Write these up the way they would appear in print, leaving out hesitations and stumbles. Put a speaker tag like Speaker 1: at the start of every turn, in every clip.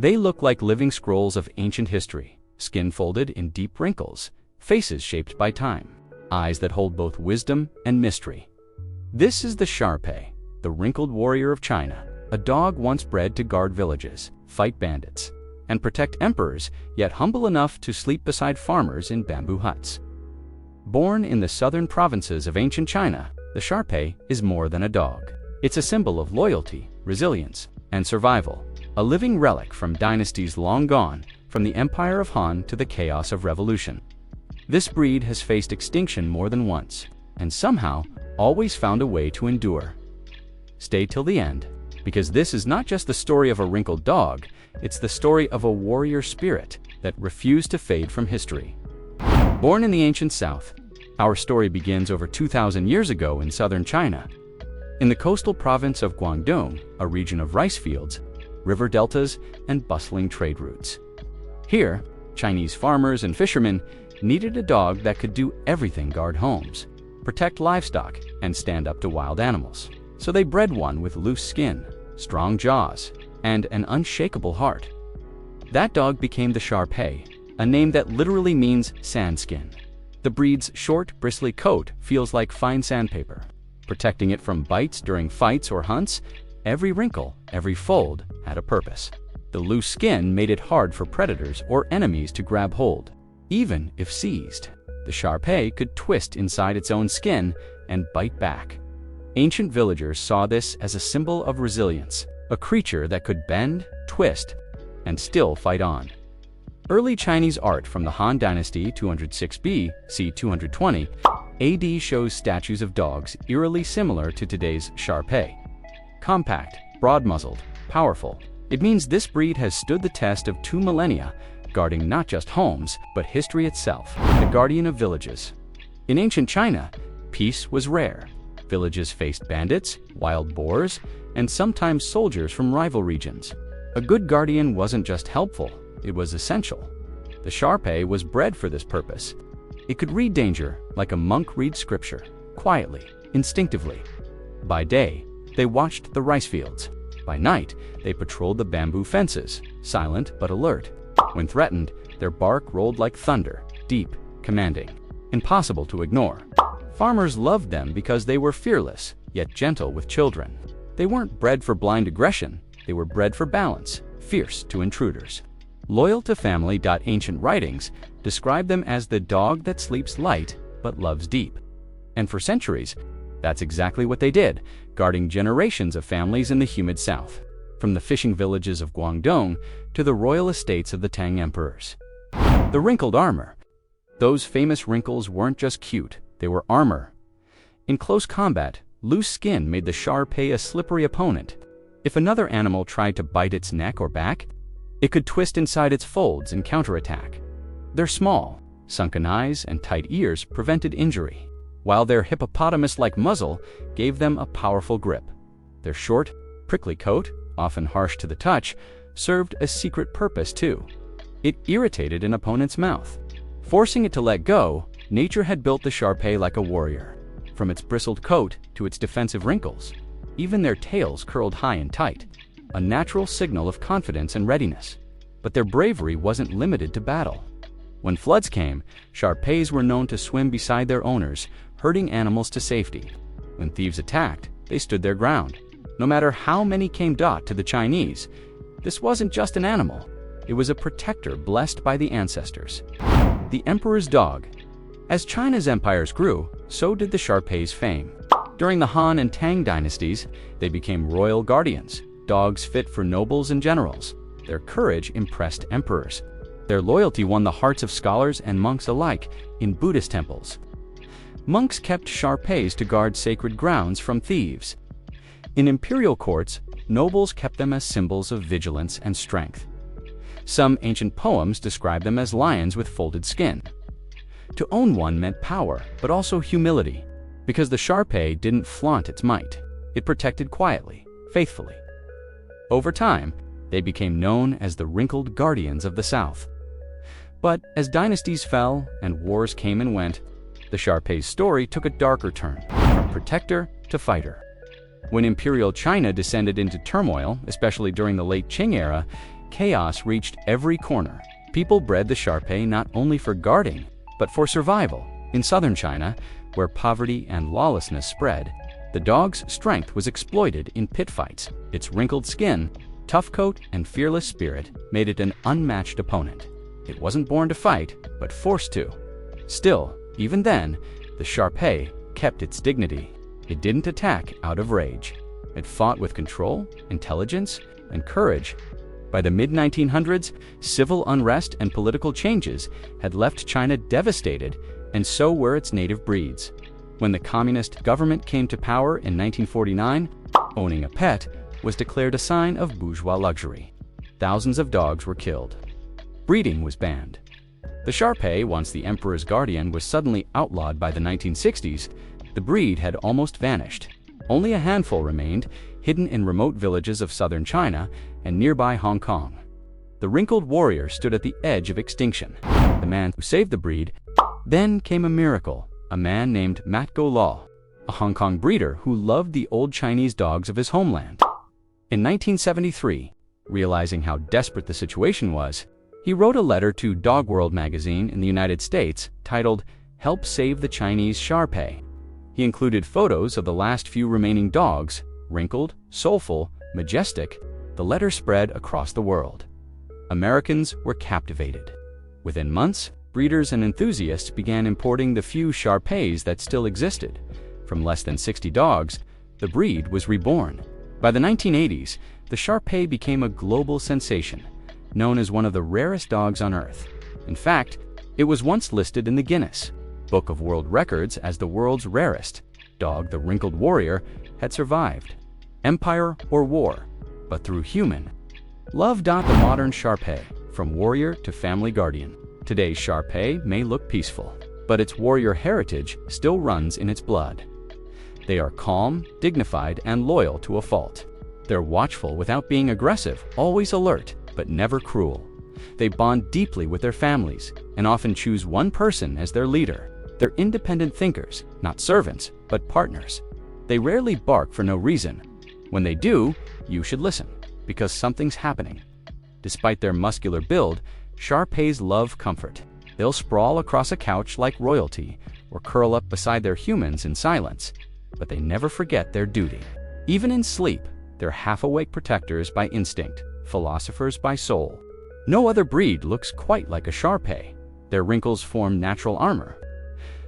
Speaker 1: They look like living scrolls of ancient history, skin folded in deep wrinkles, faces shaped by time, eyes that hold both wisdom and mystery. This is the Shar Pei, the wrinkled warrior of China, a dog once bred to guard villages, fight bandits, and protect emperors, yet humble enough to sleep beside farmers in bamboo huts. Born in the southern provinces of ancient China, the Shar Pei is more than a dog. It's a symbol of loyalty, resilience, and survival, a living relic from dynasties long gone, from the Empire of Han to the chaos of revolution. This breed has faced extinction more than once, and somehow always found a way to endure. Stay till the end, because this is not just the story of a wrinkled dog, it's the story of a warrior spirit that refused to fade from history. Born in the ancient South, our story begins over 2,000 years ago in southern China. In the coastal province of Guangdong, a region of rice fields, river deltas, and bustling trade routes. Here, Chinese farmers and fishermen needed a dog that could do everything: guard homes, protect livestock, and stand up to wild animals. So they bred one with loose skin, strong jaws, and an unshakable heart. That dog became the Shar Pei, a name that literally means sand skin. The breed's short, bristly coat feels like fine sandpaper, protecting it from bites during fights or hunts. Every wrinkle, every fold had a purpose. The loose skin made it hard for predators or enemies to grab hold. Even if seized, the Shar Pei could twist inside its own skin and bite back. Ancient villagers saw this as a symbol of resilience, a creature that could bend, twist, and still fight on. Early Chinese art from the Han Dynasty 206 B.C. 220 AD shows statues of dogs eerily similar to today's Shar Pei. Compact, broad-muzzled, powerful. It means this breed has stood the test of 2 millennia, guarding not just homes, but history itself, the guardian of villages. In ancient China, peace was rare. Villages faced bandits, wild boars, and sometimes soldiers from rival regions. A good guardian wasn't just helpful, it was essential. The Shar Pei was bred for this purpose. It could read danger like a monk reads scripture, quietly, instinctively. By day, they watched the rice fields. By night, they patrolled the bamboo fences, silent but alert. When threatened, their bark rolled like thunder, deep, commanding, impossible to ignore. Farmers loved them because they were fearless, yet gentle with children. They weren't bred for blind aggression, they were bred for balance, fierce to intruders. Loyal to family. Ancient writings describe them as the dog that sleeps light but loves deep. And for centuries, that's exactly what they did, guarding generations of families in the humid south, from the fishing villages of Guangdong to the royal estates of the Tang emperors. The wrinkled armor. Those famous wrinkles weren't just cute, they were armor. In close combat, loose skin made the Shar Pei a slippery opponent. If another animal tried to bite its neck or back, it could twist inside its folds and counterattack. Their small, sunken eyes and tight ears prevented injury, while their hippopotamus-like muzzle gave them a powerful grip. Their short, prickly coat, often harsh to the touch, served a secret purpose too. It irritated an opponent's mouth. Forcing it to let go, nature had built the Shar Pei like a warrior. From its bristled coat to its defensive wrinkles, even their tails curled high and tight, a natural signal of confidence and readiness. But their bravery wasn't limited to battle. When floods came, Shar Peis were known to swim beside their owners, herding animals to safety. When thieves attacked, they stood their ground. No matter how many came to the Chinese, this wasn't just an animal. It was a protector blessed by the ancestors. The emperor's dog. As China's empires grew, so did the Shar Pei's fame. During the Han and Tang dynasties, they became royal guardians, dogs fit for nobles and generals. Their courage impressed emperors. Their loyalty won the hearts of scholars and monks alike in Buddhist temples. Monks kept Shar Peis to guard sacred grounds from thieves. In imperial courts, nobles kept them as symbols of vigilance and strength. Some ancient poems describe them as lions with folded skin. To own one meant power, but also humility, because the Shar Pei didn't flaunt its might. It protected quietly, faithfully. Over time, they became known as the wrinkled guardians of the South. But as dynasties fell and wars came and went, the Shar Pei's story took a darker turn, from protector to fighter. When imperial China descended into turmoil, especially during the late Qing era, chaos reached every corner. People bred the Shar Pei not only for guarding, but for survival. In southern China, where poverty and lawlessness spread, the dog's strength was exploited in pit fights. Its wrinkled skin, tough coat, and fearless spirit made it an unmatched opponent. It wasn't born to fight, but forced to. Still, even then, the Shar Pei kept its dignity. It didn't attack out of rage. It fought with control, intelligence, and courage. By the mid-1900s, civil unrest and political changes had left China devastated, and so were its native breeds. When the communist government came to power in 1949, owning a pet was declared a sign of bourgeois luxury. Thousands of dogs were killed. Breeding was banned. The Shar Pei, once the emperor's guardian, was suddenly outlawed by the 1960s. The breed had almost vanished. Only a handful remained, hidden in remote villages of southern China and nearby Hong Kong. The wrinkled warrior stood at the edge of extinction. The man who saved the breed. Then came a miracle, a man named Mat Go Law, a Hong Kong breeder who loved the old Chinese dogs of his homeland. In 1973, realizing how desperate the situation was, he wrote a letter to Dog World magazine in the United States titled, "Help Save the Chinese Shar Pei." He included photos of the last few remaining dogs, wrinkled, soulful, majestic. The letter spread across the world. Americans were captivated. Within months, breeders and enthusiasts began importing the few Shar Peis that still existed. From less than 60 dogs, the breed was reborn. By the 1980s, the Shar Pei became a global sensation, known as one of the rarest dogs on Earth. In fact, it was once listed in the Guinness Book of World Records as the world's rarest dog. The wrinkled warrior had survived empire or war, but through human love. The modern Shar Pei, from warrior to family guardian. Today's Shar Pei may look peaceful, but its warrior heritage still runs in its blood. They are calm, dignified, and loyal to a fault. They're watchful without being aggressive, always alert, but never cruel. They bond deeply with their families and often choose one person as their leader. They're independent thinkers, not servants, but partners. They rarely bark for no reason. When they do, you should listen, because something's happening. Despite their muscular build, Shar Peis love comfort. They'll sprawl across a couch like royalty or curl up beside their humans in silence, but they never forget their duty. Even in sleep, they're half-awake protectors by instinct, philosophers by soul. No other breed looks quite like a Shar Pei. Their wrinkles form natural armor.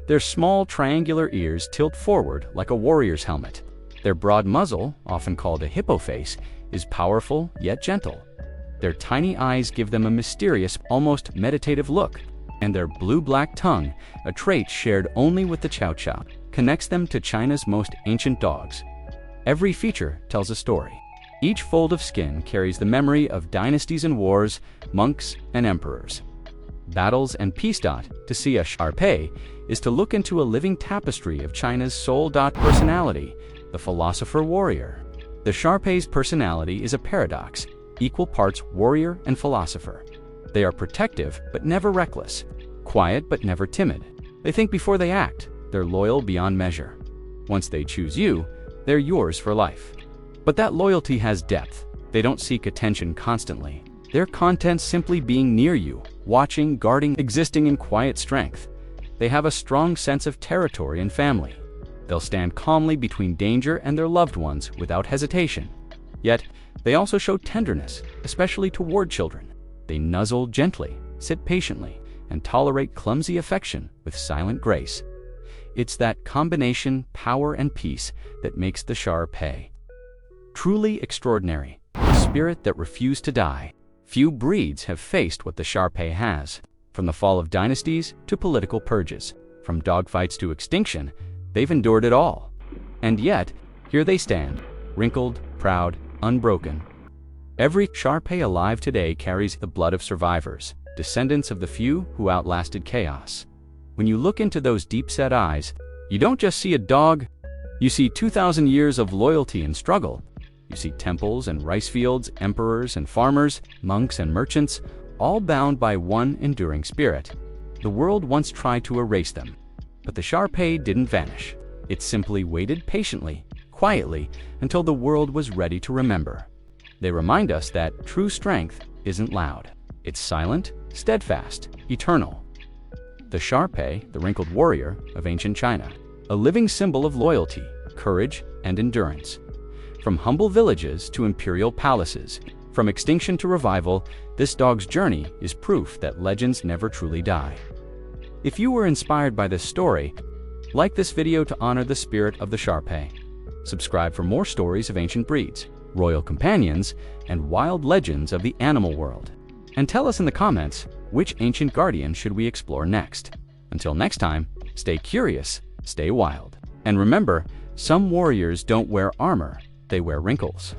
Speaker 1: Their small triangular ears tilt forward like a warrior's helmet. Their broad muzzle, often called a hippo face, is powerful yet gentle. Their tiny eyes give them a mysterious, almost meditative look, and their blue-black tongue, a trait shared only with the Chow Chow, connects them to China's most ancient dogs. Every feature tells a story. Each fold of skin carries the memory of dynasties and wars, monks and emperors, battles and peace. To see a Shar Pei is to look into a living tapestry of China's soul. Personality, the philosopher warrior. The Shar Pei's personality is a paradox, equal parts warrior and philosopher. They are protective but never reckless, quiet but never timid. They think before they act. They're loyal beyond measure. Once they choose you, they're yours for life. But that loyalty has depth. They don't seek attention constantly. Their content simply being near you, watching, guarding, existing in quiet strength. They have a strong sense of territory and family. They'll stand calmly between danger and their loved ones without hesitation. Yet, they also show tenderness, especially toward children. They nuzzle gently, sit patiently, and tolerate clumsy affection with silent grace. It's that combination, power and peace, that makes the Shar Pei truly extraordinary, a spirit that refused to die. Few breeds have faced what the Shar Pei has. From the fall of dynasties to political purges, from dogfights to extinction, they've endured it all. And yet, here they stand, wrinkled, proud, unbroken. Every Shar Pei alive today carries the blood of survivors, descendants of the few who outlasted chaos. When you look into those deep-set eyes, you don't just see a dog, you see 2,000 years of loyalty and struggle. You see temples and rice fields, emperors and farmers, monks and merchants, all bound by one enduring spirit. The world once tried to erase them, but the Shar Pei didn't vanish. It simply waited patiently, quietly, until the world was ready to remember. They remind us that true strength isn't loud. It's silent, steadfast, eternal. The Shar Pei, the wrinkled warrior of ancient China, a living symbol of loyalty, courage, and endurance. From humble villages to imperial palaces, from extinction to revival, this dog's journey is proof that legends never truly die. If you were inspired by this story, like this video to honor the spirit of the Shar Pei. Subscribe for more stories of ancient breeds, royal companions, and wild legends of the animal world. And tell us in the comments, which ancient guardian should we explore next? Until next time, stay curious, stay wild. And remember, some warriors don't wear armor, they wear wrinkles.